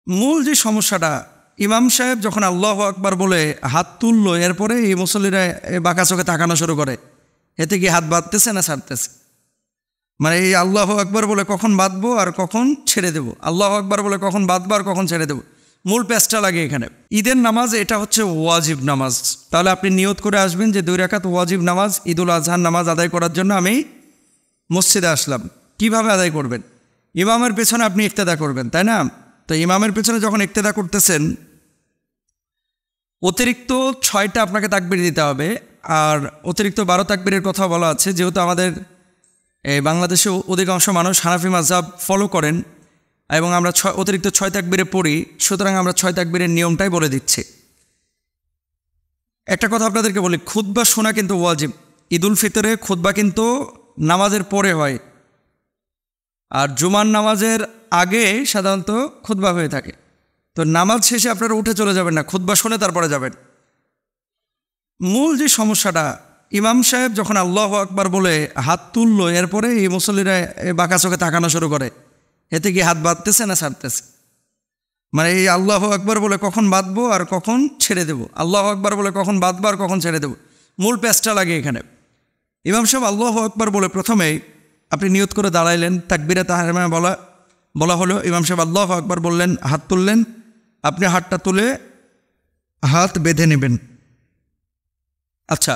মূল যে সমস্যাটা, ইমাম সাহেব যখন আল্লাহু আকবার বলে হাত তুললো, এরপরে এই মুসল্লিরা বাঁকা চোখে তাকানো শুরু করে। এতে কি হাত বাঁধতেছে না ছাড়তেছে? মানে এই আল্লাহু আকবার বলে কখন বাঁধবো আর কখন ছেড়ে দেবো, আল্লাহু আকবার বলে কখন বাঁধবো আর কখন ছেড়ে দেবো, মূল প্যাচটা লাগে এখানে। ঈদের নামাজ এটা হচ্ছে ওয়াজিব নামাজ। তাহলে আপনি নিয়ত করে আসবেন যে 2 রাকাত ওয়াজিব নামাজ, ঈদুল আজহার নামাজ আদায় করার জন্য আমি মসজিদে আসলাম। কিভাবে আদায় করবেন? ইমামের পেছনে আপনি ইক্তেদা করবেন, তাই না? তো ইমামের পেছনে যখন ইক্তেদা করতেছেন, অতিরিক্ত 6টা আপনাকে তাকবীর দিতে হবে। আর অতিরিক্ত 12 তাকবীরের কথা বলা আছে, যেহেতু আমাদের বাংলাদেশে অধিকাংশ মানুষ হানাফি মাযহাব ফলো করেন এবং আমরা অতিরিক্ত 6 তাকবীরে পড়ি, সুতরাং আমরা 6 তাকবীরের নিয়মটাই বলে দিচ্ছি। একটা কথা আপনাদেরকে বলি, খুতবা শোনা কিন্তু ওয়াজিব। ঈদুল ফিতরে খুতবা কিন্তু নামাজের পরে হয়, আর জুমার নামাজের আগে সাধারণত খুতবা হয়ে থাকে। তো নামাজ শেষে আপনারা উঠে চলে যাবেন না, খুতবা শুনে তারপরে যাবেন। মূল যে সমস্যাটা, ইমাম সাহেব যখন আল্লাহু আকবার বলে হাত তুললো, এরপরে এই মুসল্লিরা বাঁকা চোখে তাকানো শুরু করে। এতে কি হাত বাঁধতেছে না ছাড়তেছে? মানে এই আল্লাহু আকবার বলে কখন বাঁধবো আর কখন ছেড়ে দেবো, আল্লাহু আকবার বলে কখন বাঁধবো আর কখন ছেড়ে দেবো, মূল প্যাচটা লাগে এখানে। ইমাম সাহেব আল্লাহু আকবার বলে প্রথমেই আপনি নিয়ত করে দাঁড়াইলেন, তাকবীরে তাহরিমা বলা হলো। ইমাম সাহেব আল্লাহু আকবার বললেন, হাত তুললেন। আপনি হাতটা তুলে হাত বেঁধে নেবেন। আচ্ছা,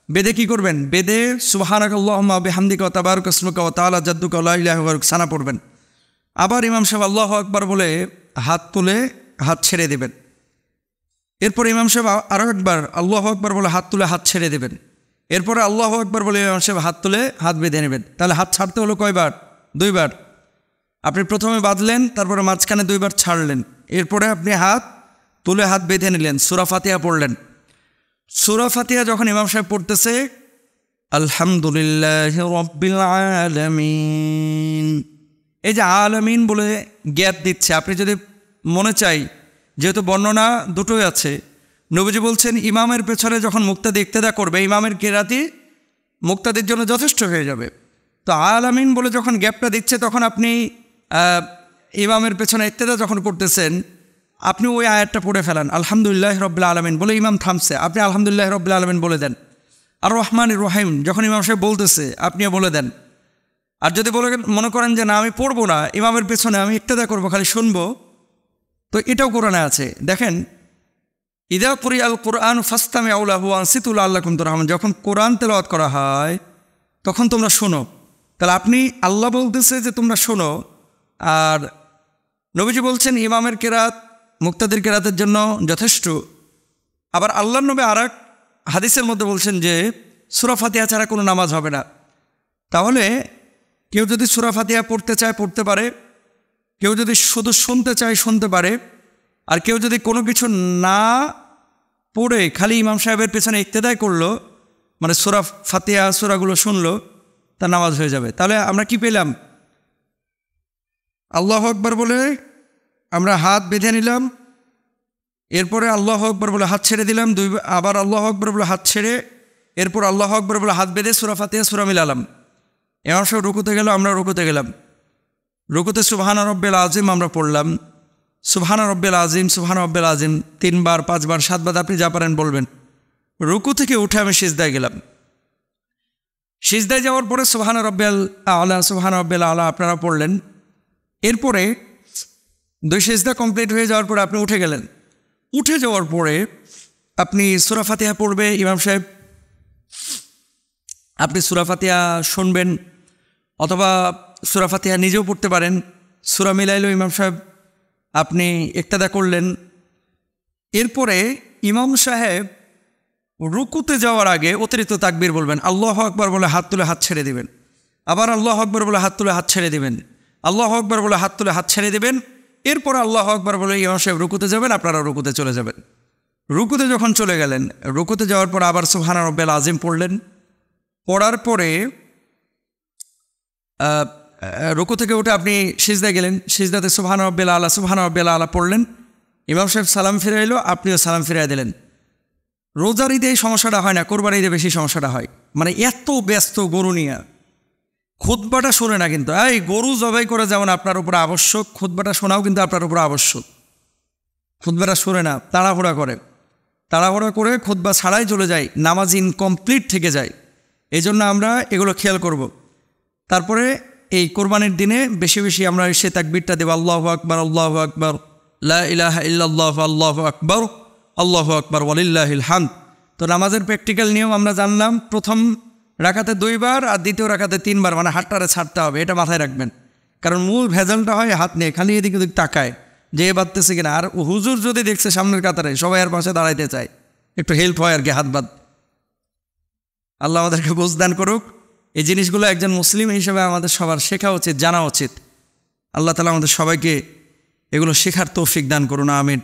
বেদে কি করবেন? বেদে সুবহানাকাল্লাহুম্মা বিহামদিকা ওয়া তাবারাকা ইসমুকা ওয়া তাআলা জাদ্দুকা ওয়া লা ইলাহা গায়রুক সানা পড়বেন। আবার ইমাম সাহেব আল্লাহু আকবার বলে হাত তুলে হাত ছেড়ে দেবেন। এরপর ইমাম সাহেব আরও একবার আল্লাহু আকবার বলে হাত তুলে হাত ছেড়ে দেবেন। এরপরে আল্লাহু আকবার বলে ইমাম সাহেব হাত তুলে হাত বেঁধে নেবেন। তাহলে হাত ছাড়তে হলো কয়বার? 2 বার। আপনি প্রথমে বাঁধলেন, তারপরে মাঝখানে 2 বার ছাড়লেন, এরপরে আপনি হাত তুলে হাত বেঁধে নিলেন, সূরা ফাতিহা পড়লেন। সূরা ফাতিহা যখন ইমাম সাহেব পড়তেছে, আলহামদুলিল্লাহি রাব্বিল আলামিন, এই যে আলামিন বলে গ্যাপ দিচ্ছে, আপনি যদি মনে চাই, যেহেতু বর্ণনা দুটোই আছে, নবীজি বলছেন ইমামের পেছনে যখন মুক্তাদি ইক্তেদা করবে, ইমামের কেরাতি মুক্তাদির জন্য যথেষ্ট হয়ে যাবে। তো আলামিন বলে যখন গ্যাপটা দিচ্ছে, তখন আপনি ইমামের পেছনে ইক্তেদা যখন করতেছেন, আপনি ওই আয়াতটা পড়ে ফেলান, আলহামদুলিল্লাহি রাব্বিল আলামিন বলে ইমাম থামছে, আপনি আলহামদুলিল্লাহি রাব্বিল আলামিন বলে দেন। আর রহমানির রহিম যখন ইমাম সাহেব বলতেছে, আপনিও বলে দেন। আর যদি মনে করেন যে না, আমি পড়বো না, ইমামের পেছনে আমি ইক্তেদা করবো, খালি শুনবো, তো এটাও কোরআনে আছে। দেখেন, ইদা কুরিআল কুরআন ফাসতামিউ লাহু ওয়া আনসিতু লাআল্লাকুম তুরহামুন, যখন কোরআন তেলাওয়াত করা হয় তখন তোমরা শোনো। তাহলে আপনি, আল্লাহ বলতেছে যে তোমরা শোনো, আর নবীজি বলছেন ইমামের কেরাত মুক্তাদির কেরাতের জন্য যথেষ্ট। আবার আল্লাহর নবী আর এক হাদিসের মধ্যে বলছেন যে সূরা ফাতিহা ছাড়া কোনো নামাজ হবে না। তাহলে কেউ যদি সূরা ফাতিহা পড়তে চায় পড়তে পারে, কেউ যদি শুধু শুনতে চায় শুনতে পারে, আর কেউ যদি কোনো কিছু না পড়ে খালি ইমাম সাহেবের পেছনে ইক্তেদাই করলো, মানে সূরা ফাতিহা সূরাগুলো শুনলো, তার নামাজ হয়ে যাবে। তাহলে আমরা কি পেলাম? আল্লাহু আকবার বলে আমরা হাত বেঁধে নিলাম, এরপরে আল্লাহু আকবার বলে হাত ছেড়ে দিলাম, আবার আল্লাহু আকবার বলে হাত ছেড়ে, এরপর আল্লাহু আকবার বলে হাত বেঁধে সূরা ফাতিহা সূরা মিলালাম। ইমাম সাহেব রুকুতে গেল, আমরা রুকুতে গেলাম। রুকুতে সুবহানা রাব্বিল আযীম আমরা পড়লাম, সুবহানা রাব্বিল আযীম, সুবহানা রাব্বিল আযীম 3 বার 5 বার 7 বার আপনি যা পারেন বলবেন। রুকু থেকে উঠে আমি সিজদায় গেলাম। সিজদায় যাওয়ার পরে সুবহানা রাব্বিল আলা, সুবহানা রাব্বিল আলা আপনারা পড়লেন। এরপরে 2 সিজদা কমপ্লিট হয়ে যাওয়ার পরে আপনি উঠে গেলেন। উঠে যাওয়ার পরে আপনি সূরা ফাতিহা পড়বে ইমাম সাহেব, আপনি সূরা ফাতিহা শুনবেন, অথবা সূরা ফাতিহা নিজেও পড়তে পারেন। সূরা মিলাইলো ইমাম সাহেব, আপনি ইক্তেদা করলেন। এরপরে ইমাম সাহেব রুকুতে যাওয়ার আগে অতিরিক্ত তাকবীর বলবেন, আল্লাহু আকবার বলে হাত তুলে হাত ছেড়ে দিবেন, আবার আল্লাহু আকবার বলে হাত তুলে হাত ছেড়ে দিবেন, আল্লাহু আকবার বলে হাত তুলে হাত ছেড়ে দিবেন। এরপর আল্লাহু আকবার বলে ইমাম সাহেব রুকুতে যাবেন, আপনারা রুকুতে চলে যাবেন। রুকুতে যখন চলে গেলেন, রুকুতে যাওয়ার পর আবার সুবহানা রাব্বিল আযীম পড়লেন। পড়ার পরে রুকু থেকে উঠে আপনি সিজদায় গেলেন, সিজদাতে সুবহানা রাব্বিল আলা, সুবহানা রাব্বিল আলা পড়লেন। ইমাম সাহেব সালাম ফিরে এলো, আপনিও সালাম ফিরিয়ে দিলেন। রোজার ঈদে এই সমস্যাটা হয় না, কোরবান ঈদে বেশি সমস্যাটা হয়। মানে এত ব্যস্ত গরু নিয়ে খুতবাটা শোনে না। কিন্তু এই গরু জবাই করে যেমন আপনার উপর আবশ্যক, খুতবাটা শোনাও কিন্তু আপনার উপর আবশ্যক। খুতবাটা শুনে না, তাড়াহুড়া করে খুতবা ছাড়াই চলে যায়, নামাজ ইনকমপ্লিট থেকে যায়। এই জন্য আমরা এগুলো খেয়াল করব। তারপরে এই কোরবানির দিনে বেশি বেশি আমরা সে তাকবীরটা দেব, আল্লাহু আকবার, আল্লাহু আকবার, লা ইলাহা ইল্লাল্লাহ, আল্লাহু আকবার ওয়ালিল্লাহিল হামদ। তো নামাজের প্র্যাকটিক্যাল নিয়ম আমরা জানলাম, প্রথম রাকাতে 2 বার আর দ্বিতীয় রাকাতে 3 বার, মানে হাতটারে ছাড়তে হবে, এটা মাথায় রাখবেন। কারণ মূল ভেজালটা হয় হাত নিয়ে, খালি এদিক ওদিক তাকায় যে বাঁধতেছে কিনা। আর হুজুর যদি দেখছে সামনের কাতারে, সবাই আর পাশে দাঁড়াইতে চায়, একটু হেল্প হয় আর কি, হাত বাঁধ। আল্লাহ আমাদেরকে বুঝদান করুক। এই জিনিসগুলো একজন মুসলিম হিসেবে আমাদের সবার শেখা উচিত, জানা উচিত। আল্লাহ তাআলা আমাদের সবাইকে এগুলো শেখার তৌফিক দান করুন, আমিন।